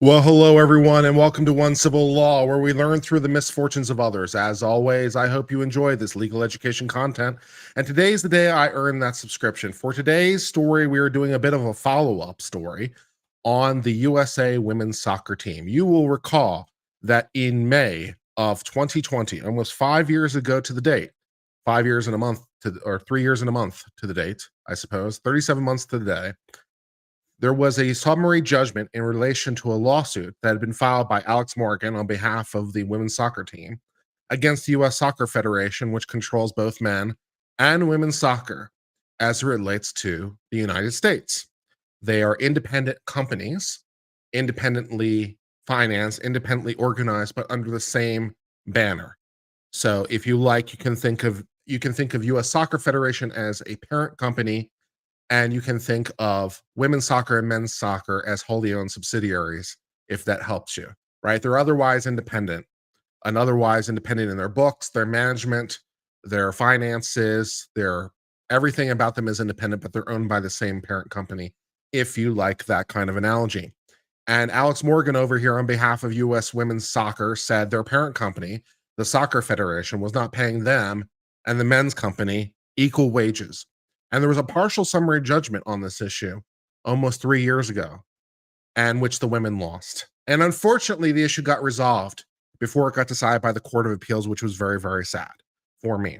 Well, hello, everyone, and welcome to Uncivil Law, where we learn through the misfortunes of others. As always, I hope you enjoy this legal education content. And today's the day I earned that subscription. For today's story, we are doing a bit of a follow-up story on the USA women's soccer team. You will recall that in May of 2020, almost 5 years ago to the date, 5 years and a month to, or 3 years and a month to the date, I suppose, 37 months to the day, there was a summary judgment in relation to a lawsuit that had been filed by Alex Morgan on behalf of the women's soccer team against the U.S. Soccer Federation, which controls both men and women's soccer as it relates to the United States. They are independent companies, independently financed, independently organized, but under the same banner. So if you like, you can think of U.S. Soccer Federation as a parent company, and you can think of women's soccer and men's soccer as wholly owned subsidiaries, if that helps you, right? They're otherwise independent in their books, their management, their finances, their everything about them is independent, but they're owned by the same parent company, if you like that kind of analogy. And Alex Morgan over here on behalf of U.S. Women's Soccer said their parent company, the Soccer Federation, was not paying them and the men's company equal wages. And there was a partial summary judgment on this issue almost 3 years ago, and which the women lost. And unfortunately, the issue got resolved before it got decided by the Court of Appeals, which was very, very sad for me.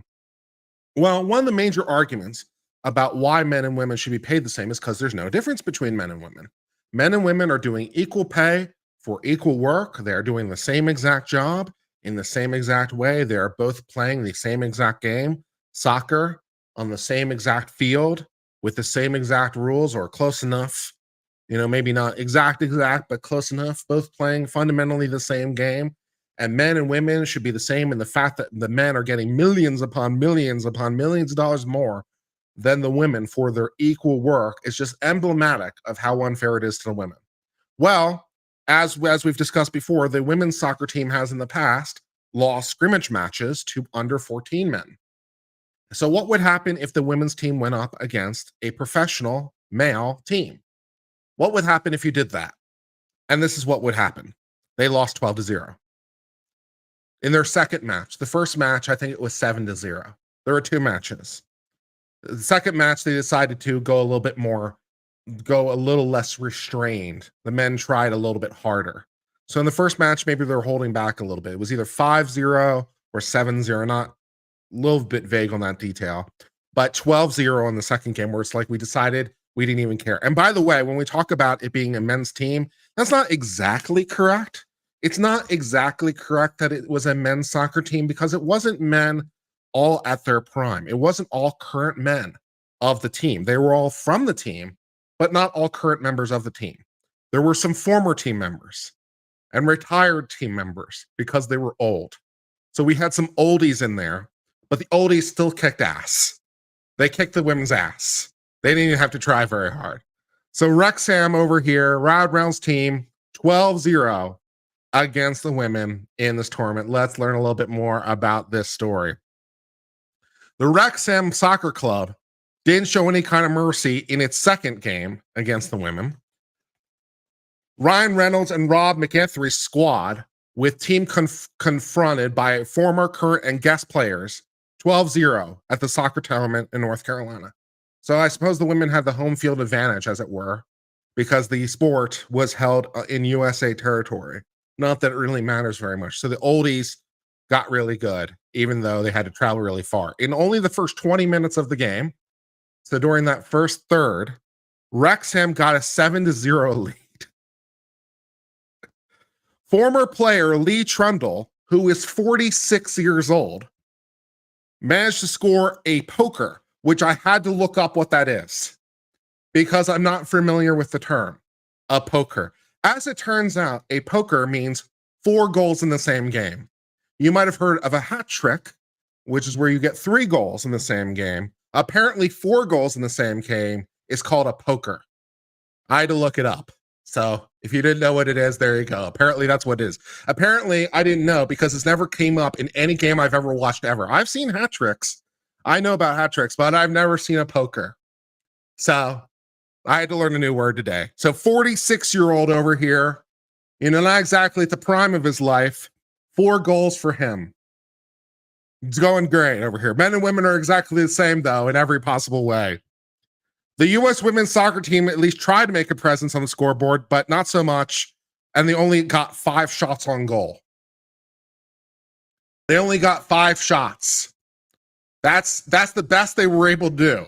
Well, one of the major arguments about why men and women should be paid the same is because there's no difference between men and women. Men and women are doing equal pay for equal work. They're doing the same exact job in the same exact way. They're both playing the same exact game, soccer, on the same exact field with the same exact rules or close enough, maybe not exact, but close enough, both playing fundamentally the same game. And men and women should be the same in the fact that the men are getting millions upon millions of dollars more than the women for their equal work is just emblematic of how unfair it is to the women. Well, as we've discussed before, the women's soccer team has in the past lost scrimmage matches to under 14 men. So what would happen if the women's team went up against a professional male team? What would happen if you did that? And this is what would happen. They lost 12-0. In their second match, the first match, I think it was 7-0. There were two matches. The second match, they decided to go a little less restrained. The men tried a little bit harder. So in the first match, maybe they were holding back a little bit. It was either 5-0 or 7-0, not little bit vague on that detail, but 12-0 in the second game, where it's like we decided we didn't even care. And by the way, when we talk about it being a men's team, that's not exactly correct. It's not exactly correct that it was a men's soccer team, because it wasn't men all at their prime. It wasn't all current men of the team. They were all from the team, but not all current members of the team. There were some former team members and retired team members because they were old. So we had some oldies in there, but the oldies still kicked ass. They kicked the women's ass. They didn't even have to try very hard. So Wrexham over here, Ryan Reynolds team, 12-0 against the women in this tournament. Let's learn a little bit more about this story. The Wrexham Soccer Club didn't show any kind of mercy in its second game against the women. Ryan Reynolds and Rob McGethrie's squad, with team confronted by former, current, and guest players, 12-0 at the soccer tournament in North Carolina. So I suppose the women had the home field advantage, as it were, because the sport was held in USA territory. Not that it really matters very much. So the oldies got really good, even though they had to travel really far. In only the first 20 minutes of the game, so during that first third, Wrexham got a 7-0 lead. Former player Lee Trundle, who is 46 years old, managed to score a poker, which I had to look up what that is because I'm not familiar with the term, a poker. As it turns out, a poker means 4 goals in the same game. You might have heard of a hat trick, which is where you get 3 goals in the same game. Apparently 4 goals in the same game is called a poker. I had to look it up. So if you didn't know what it is, there you go. Apparently that's what it is. Apparently I didn't know because it's never came up in any game I've ever watched ever. I've seen hat tricks. I know about hat tricks, but I've never seen a poker. So I had to learn a new word today. So 46-year-old over here Not exactly at the prime of his life. 4 goals for him. It's going great over here. Men and women are exactly the same, though, in every possible way. The U.S. women's soccer team at least tried to make a presence on the scoreboard, but not so much. And they only got 5 shots on goal. They only got 5 shots. That's the best they were able to do.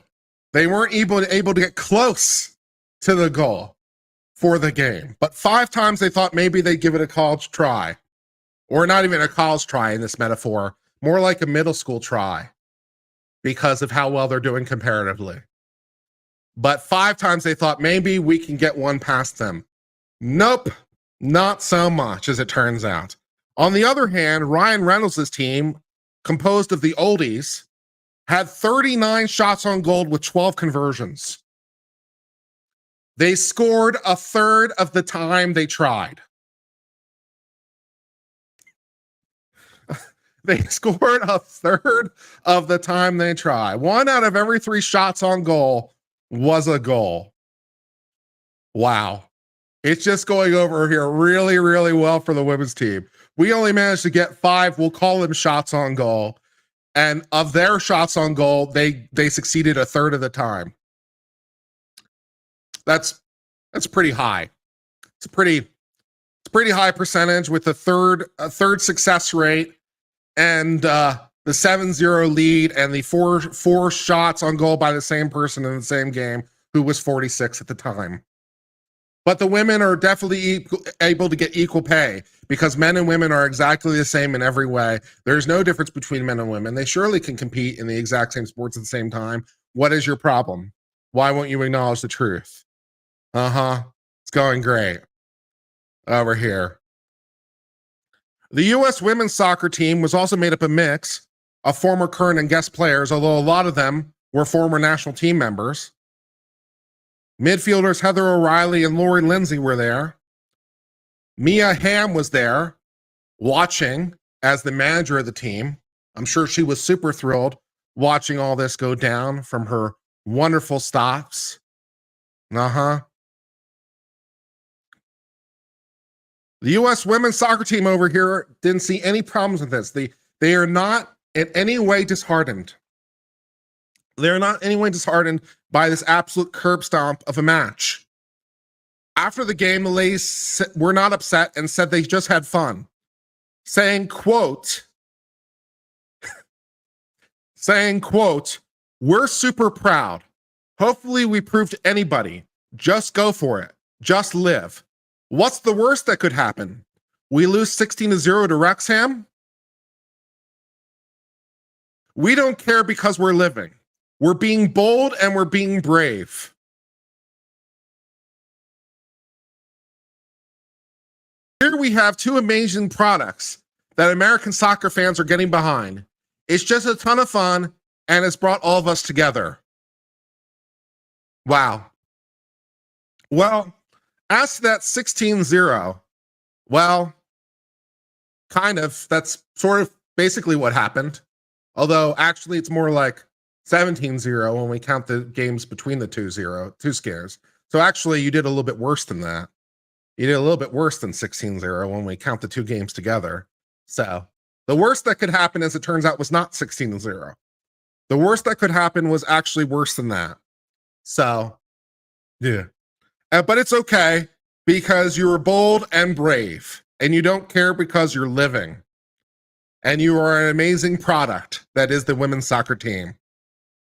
They weren't able to get close to the goal for the game. But 5 times they thought maybe they'd give it a college try. Or not even a college try in this metaphor. More like a middle school try. Because of how well they're doing comparatively. But 5 times they thought maybe we can get one past them. Nope. Not so much, as it turns out. On the other hand, Ryan Reynolds' team, composed of the oldies, had 39 shots on goal with 12 conversions. They scored a third of the time they tried. They scored a third of the time they tried. 1 out of every 3 shots on goal was a goal. Wow. It's just going over here really, really well for the women's team. We only managed to get 5, we'll call them shots on goal. And of their shots on goal, they succeeded a third of the time. That's pretty high. It's a pretty high percentage with a third success rate and the 7-0 lead and the four shots on goal by the same person in the same game who was 46 at the time. But the women are definitely able to get equal pay because men and women are exactly the same in every way. There's no difference between men and women. They surely can compete in the exact same sports at the same time. What is your problem? Why won't you acknowledge the truth? It's going great over here. The U.S. women's soccer team was also made up a mix of former, current, and guest players, although a lot of them were former national team members. Midfielders Heather O'Reilly and Lori Lindsay were there. Mia Hamm was there, watching as the manager of the team. I'm sure she was super thrilled watching all this go down from her wonderful stops. The U.S. women's soccer team over here didn't see any problems with this. They are not in any way disheartened. They're not in any way disheartened by this absolute curb stomp of a match. After the game, the ladies were not upset and said they just had fun, saying, quote, we're super proud. Hopefully we prove to anybody, just go for it. Just live. What's the worst that could happen? We lose 16-0 to Wrexham? We don't care because we're living. We're being bold and we're being brave. Here we have 2 amazing products that American soccer fans are getting behind. It's just a ton of fun and it's brought all of us together. Wow. Well, as to that 16-0, well, kind of, that's sort of basically what happened. Although actually it's more like 17-0 when we count the games between the two scares. So actually you did a little bit worse than that. You did a little bit worse than 16-0 when we count the 2 games together. So the worst that could happen, as it turns out, was not 16-0. The worst that could happen was actually worse than that. So, yeah. But it's okay because you were bold and brave and you don't care because you're living. And you are an amazing product that is the women's soccer team.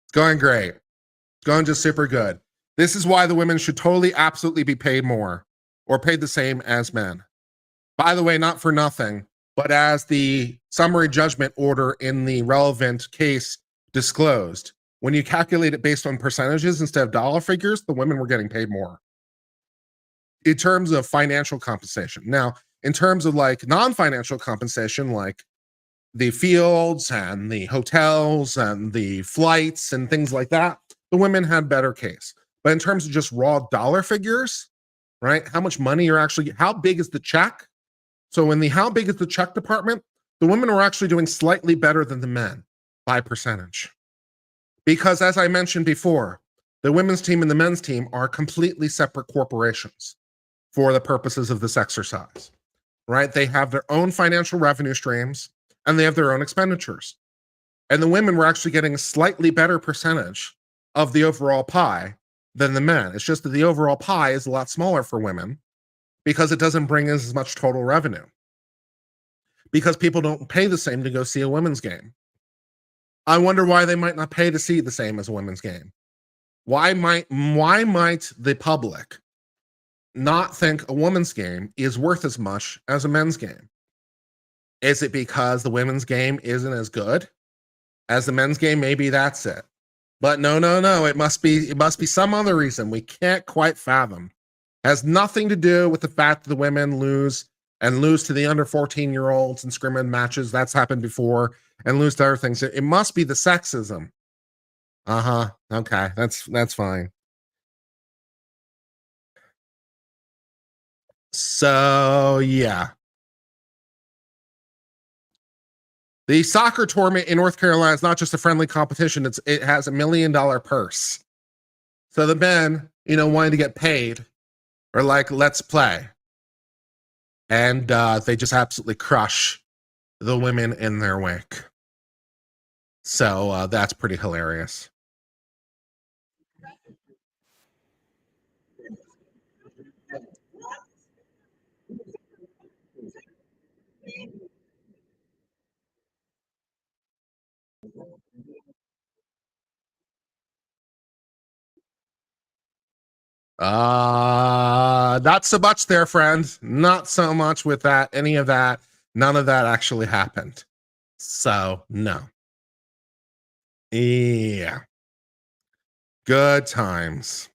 It's going great. It's going just super good. This is why the women should totally, absolutely be paid more or paid the same as men. By the way, not for nothing, but as the summary judgment order in the relevant case disclosed, when you calculate it based on percentages instead of dollar figures, the women were getting paid more in terms of financial compensation. Now, in terms of like non-financial compensation, like the fields and the hotels and the flights and things like that, the women had better case. But in terms of just raw dollar figures, right? How much money you're actually, how big is the check? So in the how big is the check department, the women were actually doing slightly better than the men by percentage. Because as I mentioned before, the women's team and the men's team are completely separate corporations. for the purposes of this exercise, right? They have their own financial revenue streams and they have their own expenditures. And the women were actually getting a slightly better percentage of the overall pie than the men. It's just that the overall pie is a lot smaller for women because it doesn't bring in as much total revenue. Because people don't pay the same to go see a women's game. I wonder why they might not pay to see the same as a women's game. Why might the public not think a women's game is worth as much as a men's game? Is it because the women's game isn't as good as the men's game? Maybe that's it. But no. It must be some other reason we can't quite fathom. It has nothing to do with the fact that the women lose to the under 14-year-olds in scrimmage matches. That's happened before, and lose to other things. It must be the sexism. Okay, that's fine. So yeah. The soccer tournament in North Carolina is not just a friendly competition. It has $1 million purse. So the men, wanting to get paid are like, let's play. And they just absolutely crush the women in their wake. So that's pretty hilarious. Not so much there, friend. Not so much with that. Any of that. None of that actually happened. So, no. Yeah. Good times.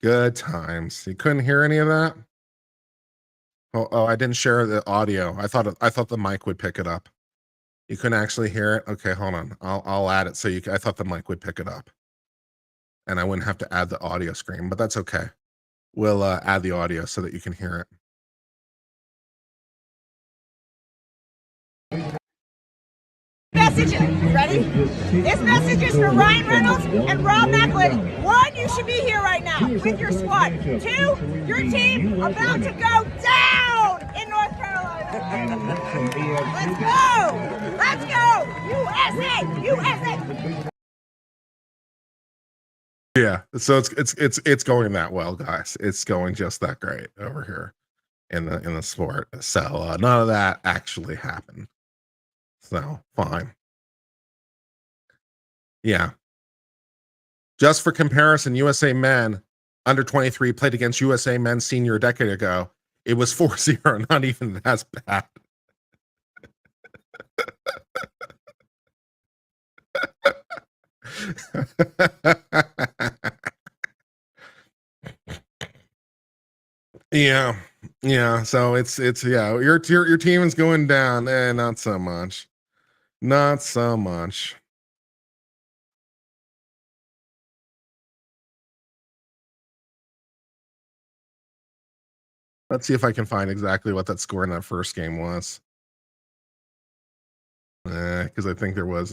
Good times. You couldn't hear any of that? Oh, I didn't share the audio. I thought the mic would pick it up. You couldn't actually hear it? Okay, hold on. I'll add it so I thought the mic would pick it up. And I wouldn't have to add the audio screen, but that's okay. We'll add the audio so that you can hear it. Message, ready? This message is for Ryan Reynolds and Rob McElhenney. 1, you should be here right now with your squad. 2, your team about to go down in North Carolina. Let's go! Let's go! USA! Yeah, so it's going that well, guys. It's going just that great over here in the sport. So none of that actually happened. So fine. Yeah. Just for comparison, USA men under 23 played against USA men senior a decade ago. It was 4-0, not even as bad. Yeah. So it's your team is going down, not so much. Not so much. Let's see if I can find exactly what that score in that first game was. Because I think there was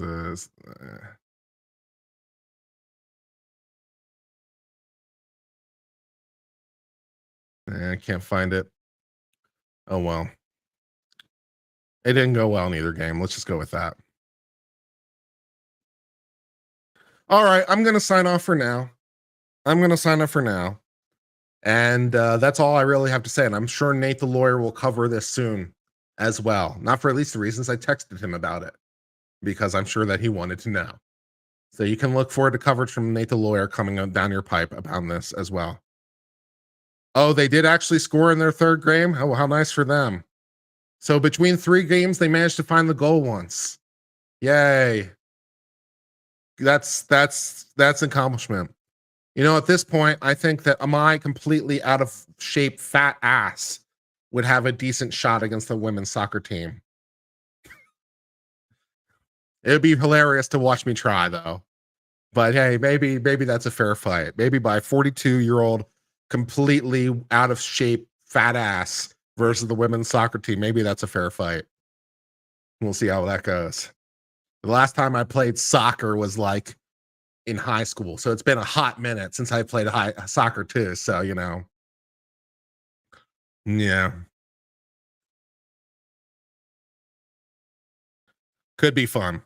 I can't find it. Oh well. It didn't go well in either game. Let's just go with that. All right, I'm going to sign off for now. And that's all I really have to say. And I'm sure Nate the lawyer will cover this soon as well. Not for at least the reasons I texted him about it, because I'm sure that he wanted to know. So you can look forward to coverage from Nate the lawyer coming down your pipe about this as well. Oh, they did actually score in their third game? Oh, how nice for them. So between 3 games, they managed to find the goal once. Yay. That's accomplishment. At this point, I think that my completely out of shape fat ass would have a decent shot against the women's soccer team. It would be hilarious to watch me try, though. But hey, maybe that's a fair fight. Maybe by 42-year-old, completely out of shape fat ass versus the women's soccer team. Maybe that's a fair fight. We'll see how that goes. The last time I played soccer was like in high school. So it's been a hot minute since I played soccer too. So, you know, yeah, could be fun.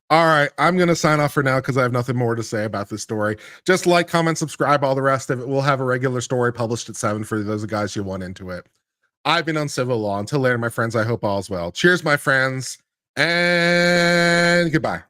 All right, I'm going to sign off for now because I have nothing more to say about this story. Just like, comment, subscribe, all the rest of it. We'll have a regular story published at 7 for those guys who want into it. I've been Uncivil Law. Until later, my friends, I hope all's well. Cheers, my friends, and goodbye.